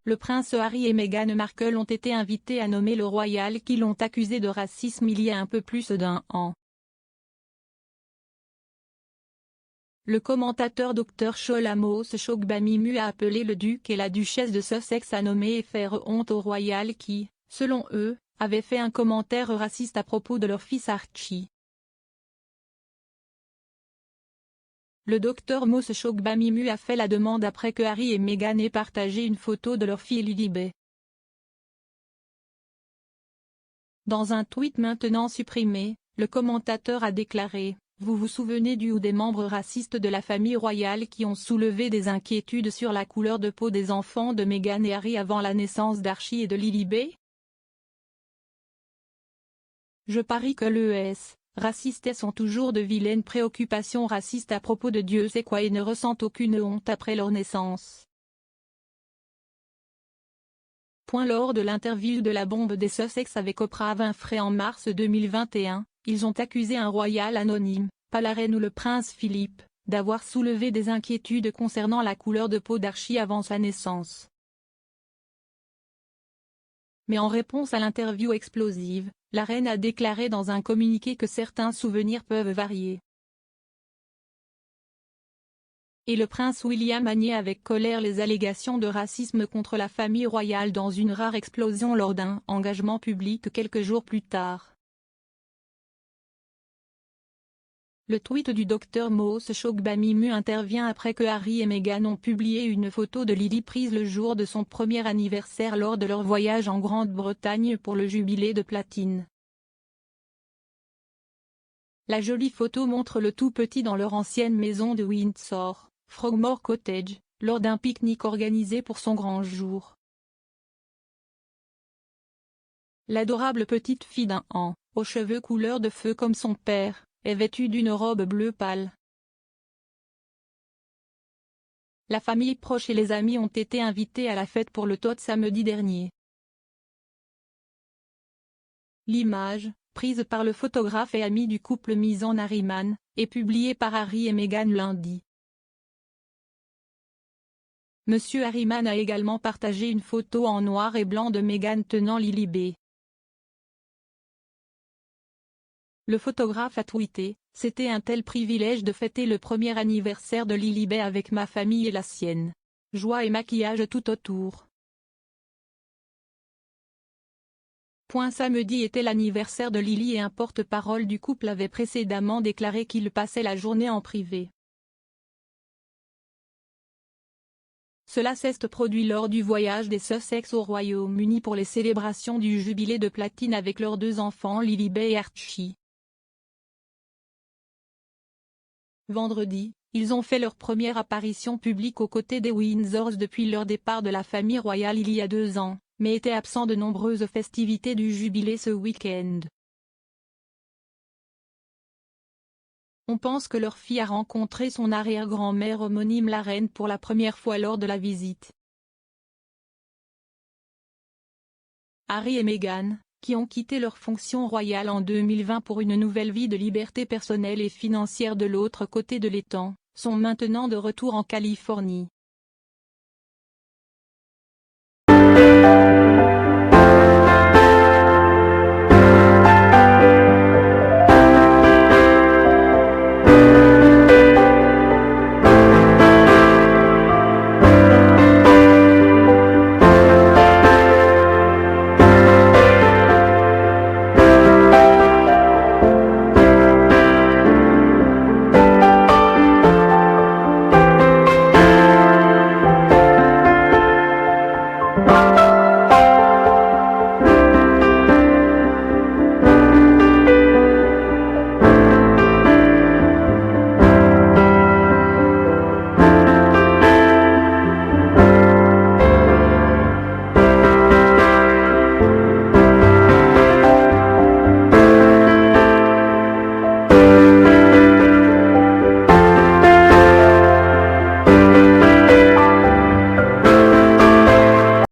le prince Harry et Meghan Markle ont été invités à nommer le royal qui l'ont accusé de racisme il y a un peu plus d'1 an. Le commentateur Dr Sholamos Shogbamimu a appelé le duc et la duchesse de Sussex à nommer et faire honte au royal qui, selon eux, avait fait un commentaire raciste à propos de leur fils Archie. Le docteur Mos Shogbamimu a fait la demande après que Harry et Meghan aient partagé une photo de leur fille Lilibet. Dans un tweet maintenant supprimé, le commentateur a déclaré « Vous vous souvenez du ou des membres racistes de la famille royale qui ont soulevé des inquiétudes sur la couleur de peau des enfants de Meghan et Harry avant la naissance d'Archie et de Lilibet ? Je parie que les racistes ont toujours de vilaines préoccupations racistes à propos de Dieu sait quoi et ne ressentent aucune honte après leur naissance. » Lors de l'interview de la bombe des Sussex avec Oprah Winfrey en mars 2021, ils ont accusé un royal anonyme, pas la reine ou le prince Philippe, d'avoir soulevé des inquiétudes concernant la couleur de peau d'Archie avant sa naissance. Mais en réponse à l'interview explosive, la reine a déclaré dans un communiqué que certains souvenirs peuvent varier. Et le prince William a nié avec colère les allégations de racisme contre la famille royale dans une rare explosion lors d'un engagement public quelques jours plus tard. Le tweet du docteur Mos Shogbamimu intervient après que Harry et Meghan ont publié une photo de Lily prise le jour de son premier anniversaire lors de leur voyage en Grande-Bretagne pour le jubilé de platine. La jolie photo montre le tout petit dans leur ancienne maison de Windsor, Frogmore Cottage, lors d'un pique-nique organisé pour son grand jour. L'adorable petite fille d'1 an, aux cheveux couleur de feu comme son père, est vêtue d'une robe bleu pâle. La famille proche et les amis ont été invités à la fête pour le tot samedi dernier. L'image, prise par le photographe et ami du couple Misan Harriman, est publiée par Harry et Meghan lundi. Monsieur Harriman a également partagé une photo en noir et blanc de Meghan tenant Lilibet. Le photographe a tweeté « C'était un tel privilège de fêter le premier anniversaire de Lilibet avec ma famille et la sienne. Joie et maquillage tout autour. » Samedi était l'anniversaire de Lily et un porte-parole du couple avait précédemment déclaré qu'il passait la journée en privé. Cela s'est produit lors du voyage des Sussex au Royaume-Uni pour les célébrations du jubilé de platine avec leurs 2 enfants Lilibet et Archie. Vendredi, ils ont fait leur première apparition publique aux côtés des Windsors depuis leur départ de la famille royale il y a 2 ans, mais étaient absents de nombreuses festivités du jubilé ce week-end. On pense que leur fille a rencontré son arrière-grand-mère homonyme la reine pour la première fois lors de la visite. Harry et Meghan, qui ont quitté leur fonction royale en 2020 pour une nouvelle vie de liberté personnelle et financière de l'autre côté de l'étang, sont maintenant de retour en Californie.